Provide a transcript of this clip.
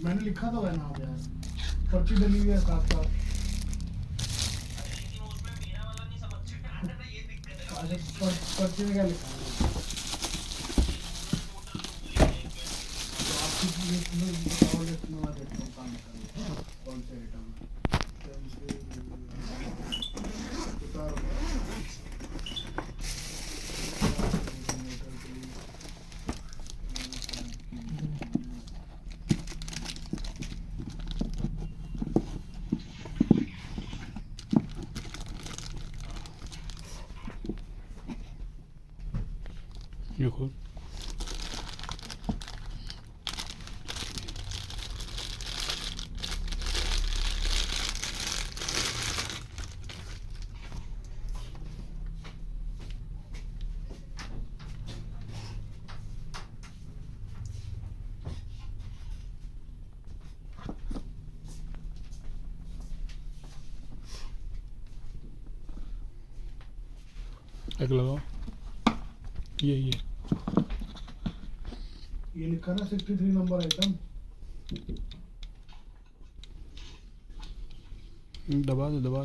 मैंने लिखा था वह नाम यार, पर्ची डली हुई है साथ साथ। अच्छा पर्ची में क्या लिखा है? आपकी लिस्ट में बताओ, लिस्ट में मैं देखता हूँ काम कर कौन से आइटम देखो एक लगाओ, ये लिखा ना 63 नंबर आइटम। दबा दो